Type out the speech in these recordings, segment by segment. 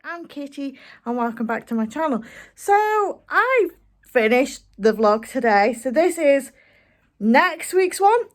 I'm Kitty and welcome back to my channel. So I finished the vlog today, so this is next week's one,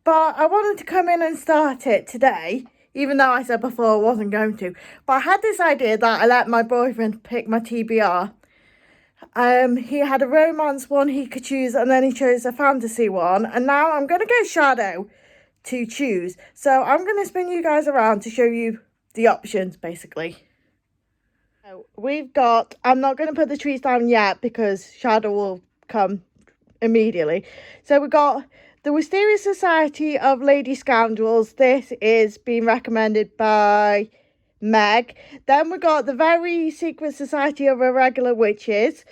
but I wanted to come in and start it today, even though I said before I wasn't going to. But I had this idea that I let my boyfriend pick my TBR. He had a romance one he could choose, and then he chose a fantasy one, and now I'm going to get Shadow to choose. So I'm going to spin you guys around to show you the options, basically. So we've got, I'm not going to put the trees down yet because Shadow will come immediately. So we've got The Wisteria Society of Lady Scoundrels. This is being recommended by Meg. Then we've got The Very Secret Society of Irregular Witches.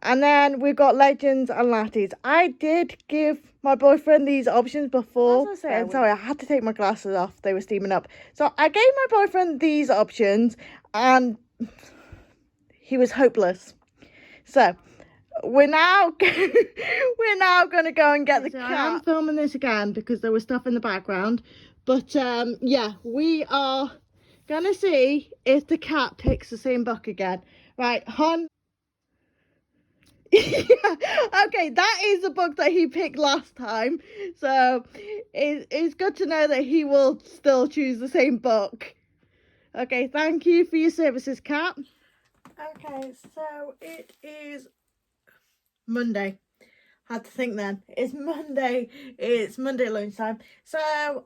And then we've got Legends and Latties. I did give my boyfriend these options before. Sorry, I had to take my glasses off. They were steaming up. So I gave my boyfriend these options and he was hopeless. So we're now going to go and get the cat. I'm filming this again because there was stuff in the background. But yeah, we are going to see if the cat picks the same book again. Right, hon. Yeah, okay, that is the book that he picked last time. So it's good to know that he will still choose the same book. Okay, thank you for your services, cat. Okay, so it is Monday. Had to think then. It's Monday lunchtime. So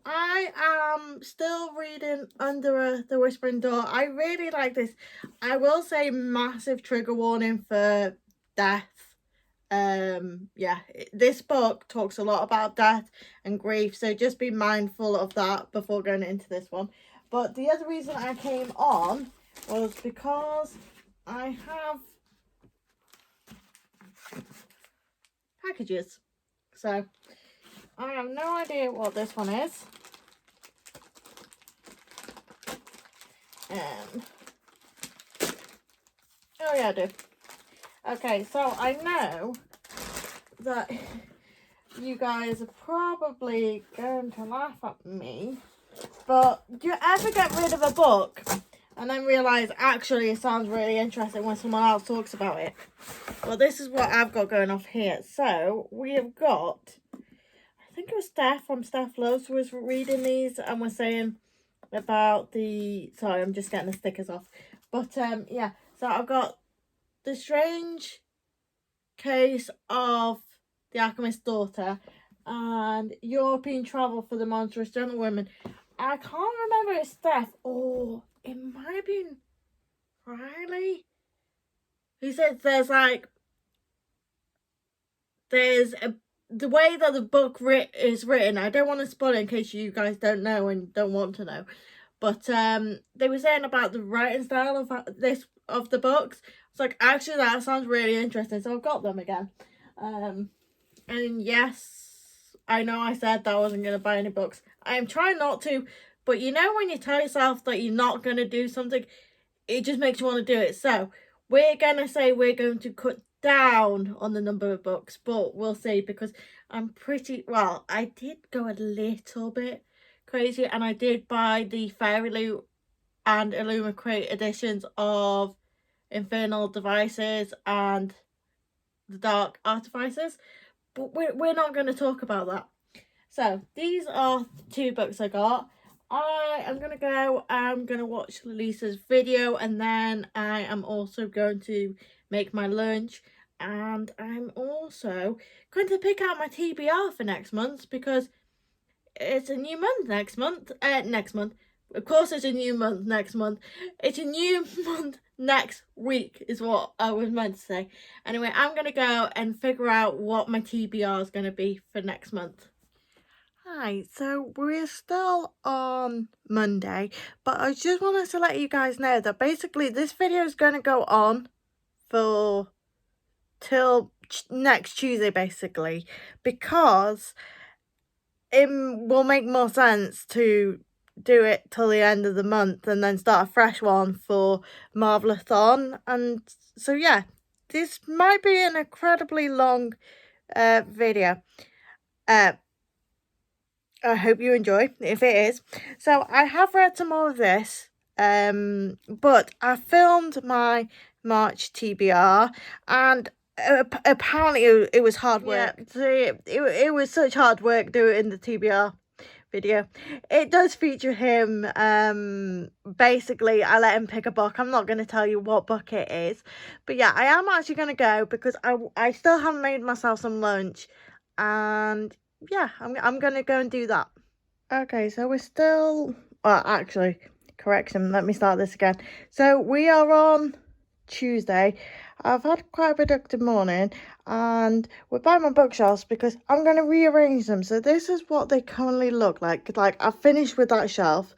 I am still reading Under the Whispering Door. I really like this. I will say massive trigger warning for death. Yeah, this book talks a lot about death and grief, so just be mindful of that before going into this one. But the other reason I came on was because I have packages. So I have no idea what this one is. Oh yeah, I do. Okay, so I know that you guys are probably going to laugh at me, but do you ever get rid of a book and then realise actually it sounds really interesting when someone else talks about it? Well, this is what I've got going off here. So we have got, I think it was Steph from Steph Loves was reading these and was saying about the, sorry, I'm just getting the stickers off. But yeah, so I've got The Strange Case of the Alchemist's Daughter and European Travel for the Monstrous Gentlewoman. I can't remember if it's Steph or it might have been Riley. He said there's the way that the book is written. I don't want to spoil it in case you guys don't know and don't want to know. But they were saying about the writing style of the books. It's like, actually, that sounds really interesting. So I've got them again. And yes, I know I said that I wasn't going to buy any books. I am trying not to. But you know when you tell yourself that you're not going to do something, it just makes you want to do it. So we're going to say we're going to cut down on the number of books. But we'll see, because I'm pretty, well, I did go a little bit crazy. And I did buy the Fairy Loot and Illumicrate editions of Infernal Devices and The Dark Artifices, but we're not going to talk about that. So these are 2 books I got. I'm going to watch Lisa's video, and then I am also going to make my lunch, and I'm also going to pick out my TBR for next month, because it's a new month next month. Of course it's a new month next month. It's a new month next week is what I was meant to say. Anyway, I'm going to go and figure out what my TBR is going to be for next month. Hi, so we're still on Monday, but I just wanted to let you guys know that basically this video is going to go on for till next Tuesday, basically, because it will make more sense to do it till the end of the month and then start a fresh one for Marvelathon. And so yeah, this might be an incredibly long video. I hope you enjoy, if it is. So I have read some more of this, But I filmed my March TBR, and apparently it was hard work. Yeah, see, it was such hard work doing the TBR video. It does feature him. Basically, I let him pick a book. I'm not going to tell you what book it is, but yeah, I am actually going to go because I still haven't made myself some lunch, and yeah, I'm going to go and do that. Okay, so we're still, well, actually, correction, let me start this again. So we are on Tuesday. I've had quite a productive morning, and we're by my bookshelves because I'm going to rearrange them. So this is what they currently look like. Like, I've finished with that shelf.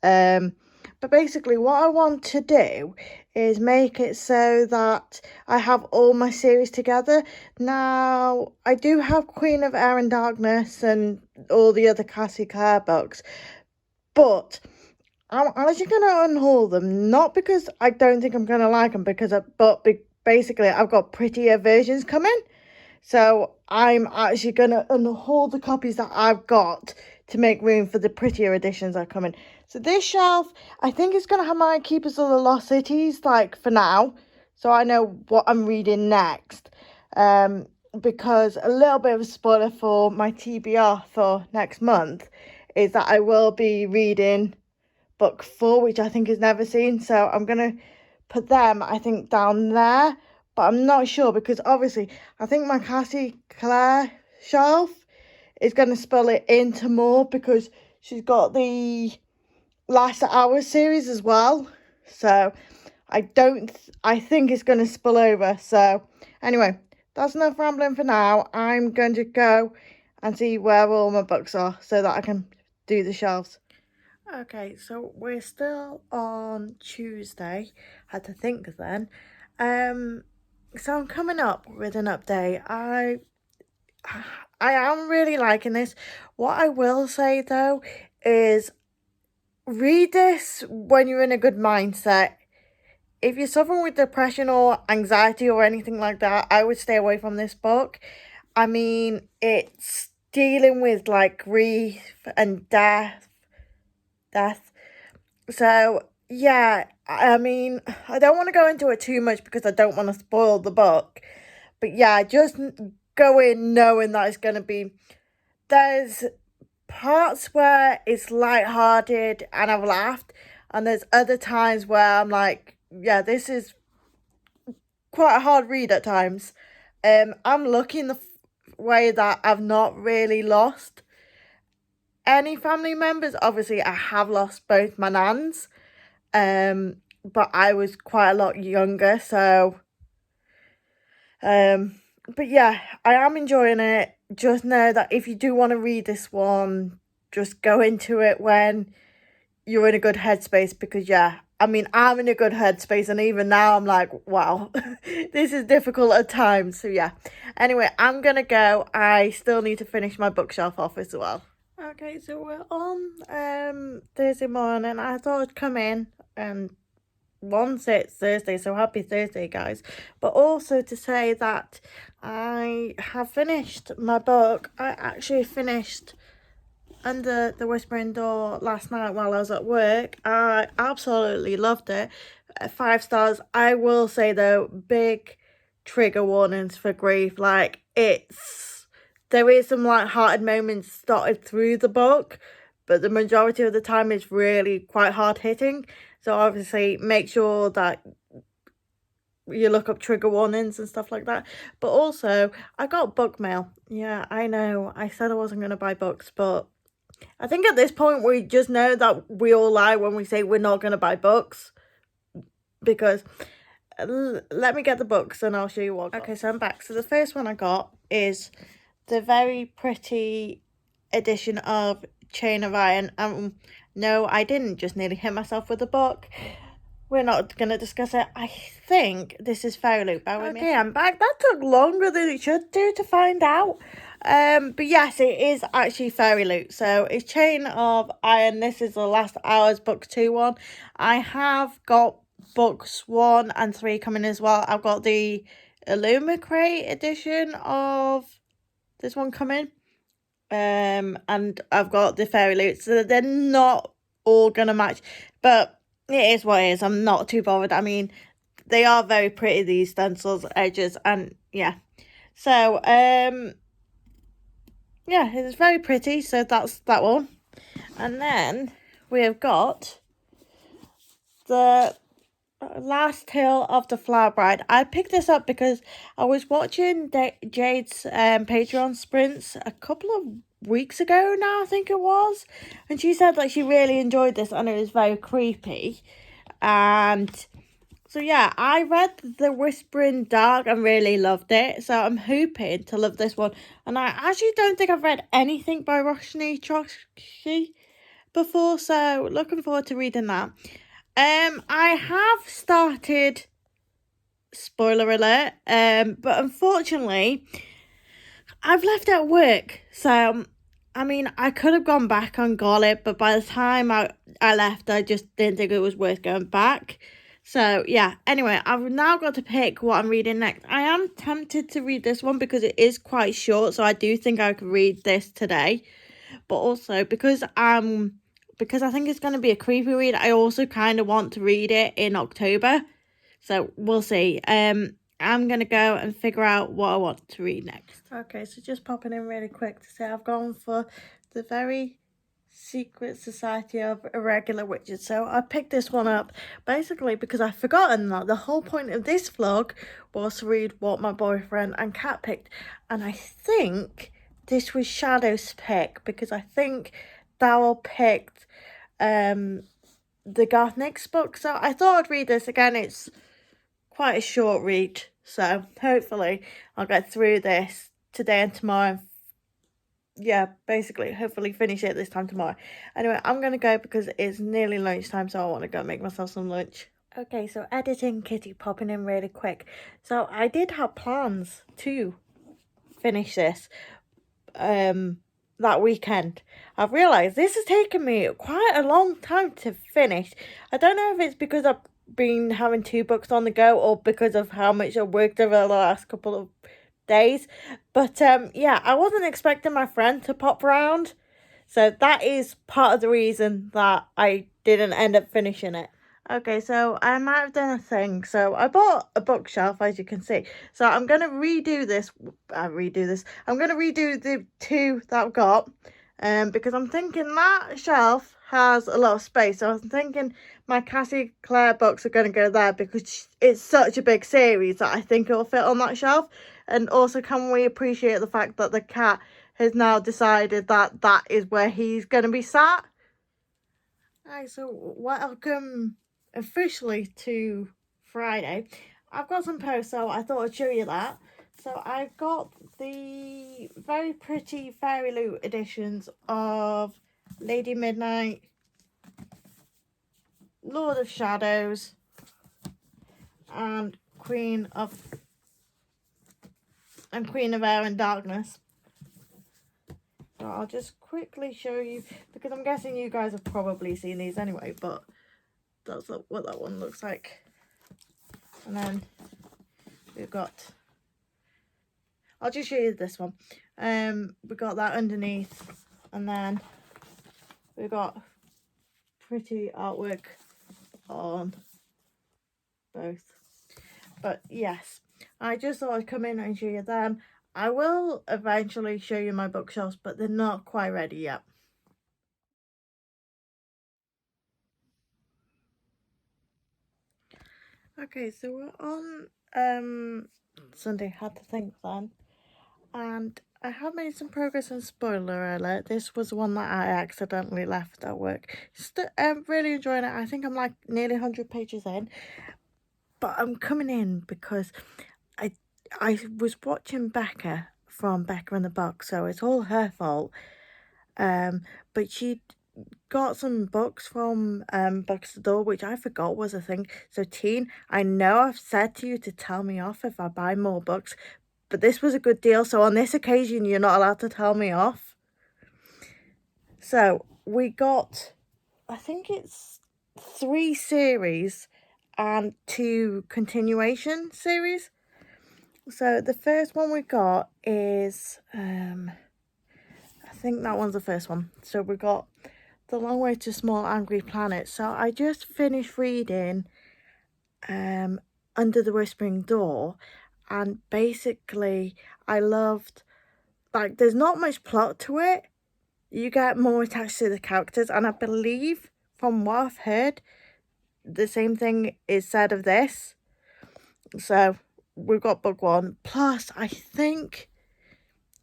But basically what I want to do is make it so that I have all my series together. Now, I do have Queen of Air and Darkness and all the other Cassie Clare books, but I'm actually going to unhaul them, not because I don't think I'm going to like them, basically I've got prettier versions coming. So I'm actually going to unhaul the copies that I've got to make room for the prettier editions that are coming. So this shelf, I think it's going to have my Keepers of the Lost Cities, like, for now. So I know what I'm reading next. Because a little bit of a spoiler for my TBR for next month is that I will be reading book 4, which I think is Never Seen. So I'm going to put them, I think, down there. But I'm not sure because obviously I think my Cassie Clare shelf is going to spill it into more because she's got the Last Hour series as well. So I think it's going to spill over. So anyway, that's enough rambling for now. I'm going to go and see where all my books are so that I can do the shelves. Okay, so we're still on Tuesday. Had to think then. So I'm coming up with an update. I am really liking this. What I will say though is read this when you're in a good mindset. If you're suffering with depression or anxiety or anything like that, I would stay away from this book. I mean, it's dealing with like grief and death. So yeah, I mean, I don't want to go into it too much because I don't want to spoil the book. But yeah, just go in knowing that it's going to be... There's parts where it's lighthearted and I've laughed. And there's other times where I'm like, yeah, this is quite a hard read at times. I'm lucky in the way that I've not really lost any family members. Obviously, I have lost both my nans. But I was quite a lot younger, so but yeah, I am enjoying it. Just know that if you do want to read this one, just go into it when you're in a good headspace, because yeah, I mean, I'm in a good headspace, and even now I'm like, wow, this is difficult at times. So yeah, anyway, I'm gonna go. I still need to finish my bookshelf off as well. Okay, so we're on Thursday morning. I thought I'd come in and once it's Thursday, so happy Thursday, guys. But also to say that I have finished my book. I actually finished Under the Whispering Door last night while I was at work. I absolutely loved it. 5 stars. I will say though, big trigger warnings for grief. Like, there is some light-hearted moments dotted through the book, but the majority of the time is really quite hard-hitting. So obviously make sure that you look up trigger warnings and stuff like that. But also, I got book mail. Yeah, I know. I said I wasn't going to buy books, but I think at this point we just know that we all lie when we say we're not going to buy books. Because, let me get the books and I'll show you what I got. Okay, so I'm back. So the first one I got is the very pretty edition of Chain of Iron. No, I didn't just nearly hit myself with a book. We're not going to discuss it. I think this is Fairy Loot. Okay, I'm back. That took longer than it should do to find out. But yes, it is actually Fairy Loot. So it's Chain of Iron. This is the Last Hours book 2 one. I have got books 1 and 3 coming as well. I've got the Illumicrate edition of this one coming. And I've got the Fairy Loot. So they're not all going to match. But it is what it is. I'm not too bothered. I mean, they are very pretty, these stencils edges, and yeah. So yeah, it's very pretty. So that's that one. And then we have got the Last Tale of the Flower Bride. I picked this up because I was watching Jade's Patreon sprints a couple of weeks ago now, I think it was, and she said that she really enjoyed this and it was very creepy. And so yeah, I read The Whispering Dark and really loved it, so I'm hoping to love this one. And I actually don't think I've read anything by Roshni Chokshi before, so looking forward to reading that. I have started, spoiler alert, but unfortunately, I've left at work. So, I mean, I could have gone back and got it, but by the time I left, I just didn't think it was worth going back. So, yeah, anyway, I've now got to pick what I'm reading next. I am tempted to read this one because it is quite short, so I do think I could read this today. But also, because I think it's going to be a creepy read, I also kind of want to read it in October. So we'll see. I'm going to go and figure out what I want to read next. Okay, so just popping in really quick to say I've gone for The Very Secret Society of Irregular Witches. So I picked this one up basically because I've forgotten that the whole point of this vlog was to read what my boyfriend and Kat picked. And I think this was Shadow's pick because I think Daryl picked the Garth Nix book. So I thought I'd read this again. It's quite a short read, so hopefully I'll get through this today and tomorrow. Yeah, basically, hopefully finish it this time tomorrow. Anyway, I'm going to go because it's nearly lunchtime, so I want to go make myself some lunch. Okay, so editing Kitty popping in really quick. So I did have plans to finish this that weekend. I've realised this has taken me quite a long time to finish. I don't know if it's because I've been having 2 books on the go or because of how much I've worked over the last couple of days, but yeah, I wasn't expecting my friend to pop round, so that is part of the reason that I didn't end up finishing it. Okay, so I might have done a thing. So I bought a bookshelf, as you can see. So I'm going to redo this. I'm going to redo the 2 that I've got. Because I'm thinking that shelf has a lot of space. So I'm thinking my Cassie Clare books are going to go there because it's such a big series that I think it'll fit on that shelf. And also, can we appreciate the fact that the cat has now decided that that is where he's going to be sat? Alright, so welcome officially to Friday. I've got some posts, so I thought I'd show you that. So I've got the very pretty Fairy Loot editions of Lady Midnight, Lord of Shadows, and Queen of Air and Darkness. So I'll just quickly show you, because I'm guessing you guys have probably seen these anyway, but that's what that one looks like. And then we've got, I'll just show you this one. We got that underneath, and then we've got pretty artwork on both. But yes, I just thought I'd come in and show you them. I will eventually show you my bookshelves, but they're not quite ready yet. Okay, so we're on Sunday, had to think then. And I have made some progress on spoiler alert. This was one that I accidentally left at work. I'm really enjoying it. I think I'm like nearly 100 pages in. But I'm coming in because I was watching Becca from Becca in the Box, so it's all her fault. But she got some books from Books the Door, which I forgot was a thing. So teen, I know I've said to you to tell me off if I buy more books, but this was a good deal, so on this occasion you're not allowed to tell me off. So we got, I think it's 3 series and 2 continuation series. So the first one we got is I think that one's the first one. So we got The Long Way to Small Angry Planet. So I just finished reading Under the Whispering Door, and basically I loved, like, there's not much plot to it. You get more attached to the characters, and I believe from what I've heard, the same thing is said of this. So we've got book 1. Plus, I think,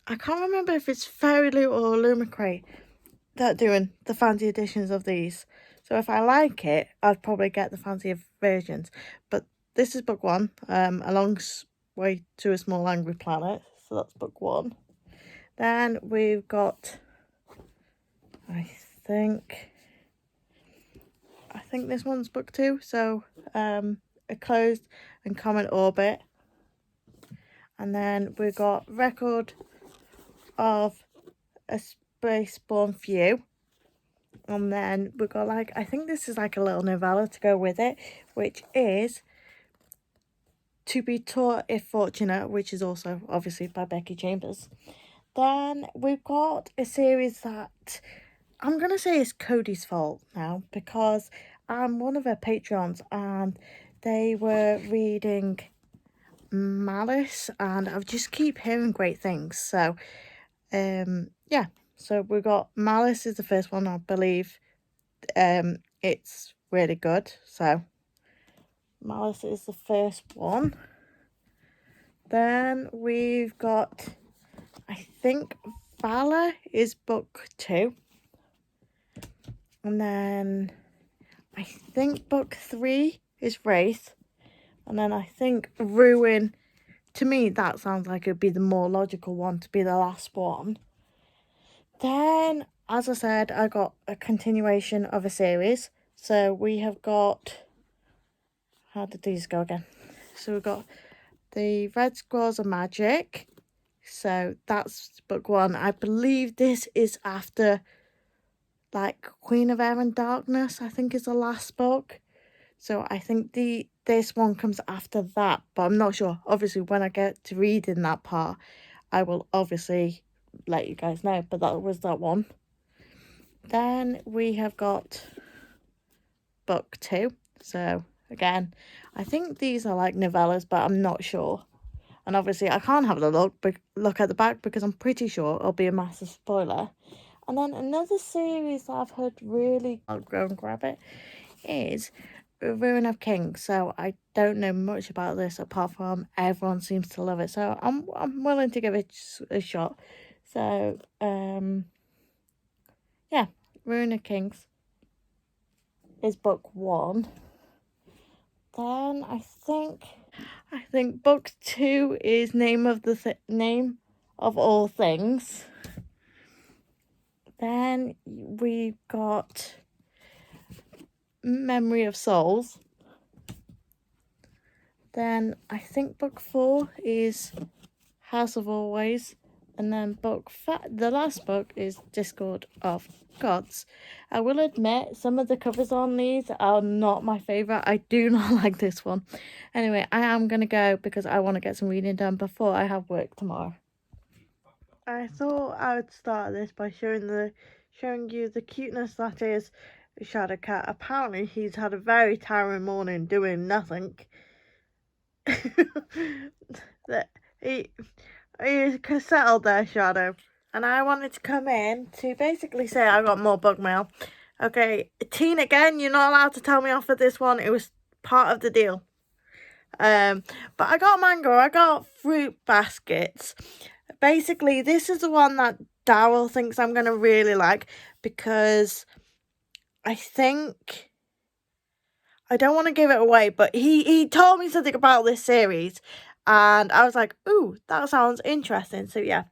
I can't remember if it's Fairy Loot or Lumicrate that are doing the fancy editions of these. So if I like it, I'd probably get the fancy versions. But this is book 1, A Long Way to a Small Angry Planet. So that's book 1. Then we've got, I think this one's book 2. So A Closed and Common Orbit. And then we've got Record of a Spaceborne Few. And then we've got, like, I think this is like a little novella to go with it, which is To Be Taught If Fortunate, which is also obviously by Becky Chambers. Then we've got a series that I'm going to say is Cody's fault now, because I'm one of her Patreons and they were reading Malice and I just keep hearing great things. So, yeah. So we've got Malice is the first one, I believe. It's really good. So Malice is the first one. Then we've got, I think Valor is book 2. And then I think book 3 is Wraith. And then I think Ruin, to me that sounds like it'd be the more logical one to be the last one. Then, as I said, I got a continuation of a series. So we have got, how did these go again? So we've got the Red Squirrels of Magic. So that's book 1. I believe this is after, like, Queen of Air and Darkness, I think is the last book. So I think this one comes after that, but I'm not sure. Obviously, when I get to reading that part, I will obviously let you guys know. But that was that one. Then we have got book 2. So again, I think these are like novellas, but I'm not sure. And obviously, I can't have a look at the back because I'm pretty sure it'll be a massive spoiler. And then another series that I've heard really, I'll go and grab it, is Ruin of Kings. So I don't know much about this apart from everyone seems to love it. So I'm willing to give it a shot. So yeah, Ruin of Kings is book 1. Then I think book 2 is Name of All Things. Then we've got Memory of Souls. Then I think book 4 is House of Always. And then the last book is Discord of Gods. I will admit, some of the covers on these are not my favourite. I do not like this one. Anyway, I am going to go because I want to get some reading done before I have work tomorrow. I thought I would start this by showing you the cuteness that is Shadow Cat. Apparently, he's had a very tiring morning doing nothing. That He's settled there, Shadow. And I wanted to come in to basically say I got more bug mail. Okay, Teen again, you're not allowed to tell me off for this one. It was part of the deal. But I got mango, I got fruit baskets. Basically, this is the one that Daryl thinks I'm going to really like because I think, I don't want to give it away, but he told me something about this series. And I was like, ooh, that sounds interesting. So yeah,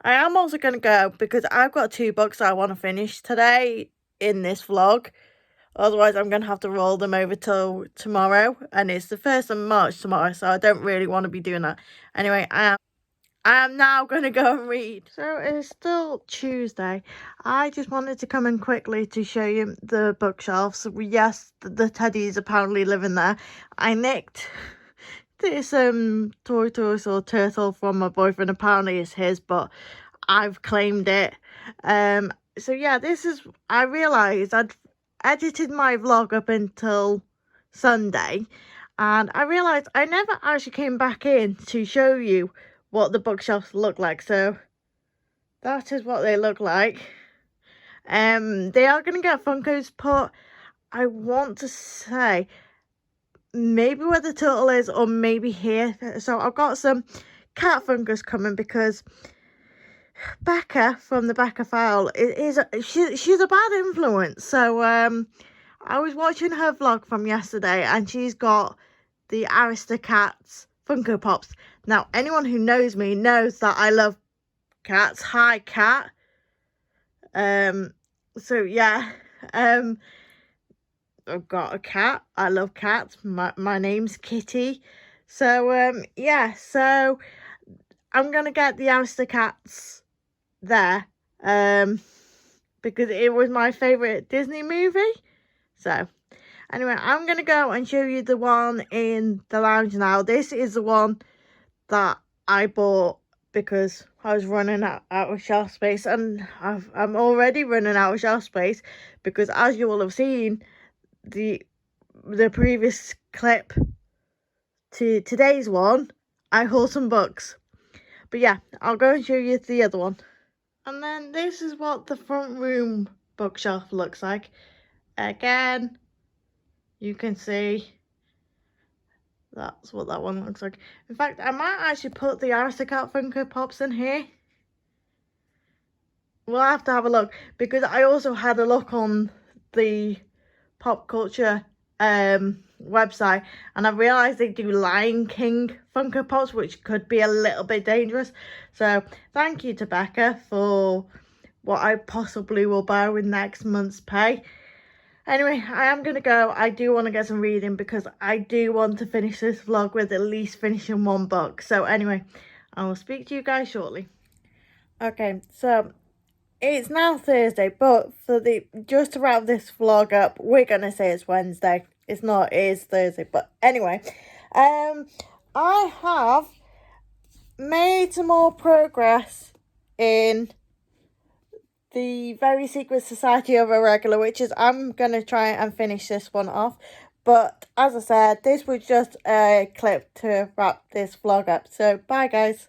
I am also going to go because I've got 2 books I want to finish today in this vlog. Otherwise, I'm going to have to roll them over till tomorrow. And it's the 1st of March tomorrow, so I don't really want to be doing that. Anyway, I am now going to go and read. So it's still Tuesday. I just wanted to come in quickly to show you the bookshelves. Yes, the teddies apparently live in there. I nicked this tortoise or turtle from my boyfriend. Apparently it's his, but I've claimed it. So yeah, I realised I'd edited my vlog up until Sunday, and I realised I never actually came back in to show you what the bookshelves look like. So that is what they look like. They are going to get Funkos put, I want to say, maybe where the turtle is or maybe here. So I've got some cat Funkos coming because Becca from the Becca File she's a bad influence. So I was watching her vlog from yesterday and she's got the Aristocats Funko Pops. Now anyone who knows me knows that I love cats. Hi cat. So yeah, I've got a cat. I love cats. My name's Kitty. So yeah, so I'm gonna get the Aristocats there, because it was my favorite Disney movie. So anyway, I'm gonna go and show you the one in the lounge now. This is the one that I bought because I was running out of shelf space, and I'm already running out of shelf space because, as you will have seen, the previous clip to today's one, I hauled some books. But yeah, I'll go and show you the other one. And then this is what the front room bookshelf looks like. Again, you can see that's what that one looks like. In fact, I might actually put the Aristocrat Funko Pops in here. We'll have to have a look, because I also had a look on the Pop Culture website, and I realised they do Lion King Funko Pops, which could be a little bit dangerous. So thank you to Becca for what I possibly will buy with next month's pay. Anyway, I am going to go. I do want to get some reading because I do want to finish this vlog with at least finishing one book. So anyway, I will speak to you guys shortly. Okay, so it's now Thursday, but just to wrap this vlog up, we're going to say it's Wednesday. It's not, it is Thursday. But anyway, I have made some more progress in the Very Secret Society of a Regular Witches. I'm going to try and finish this one off. But as I said, this was just a clip to wrap this vlog up. So bye guys.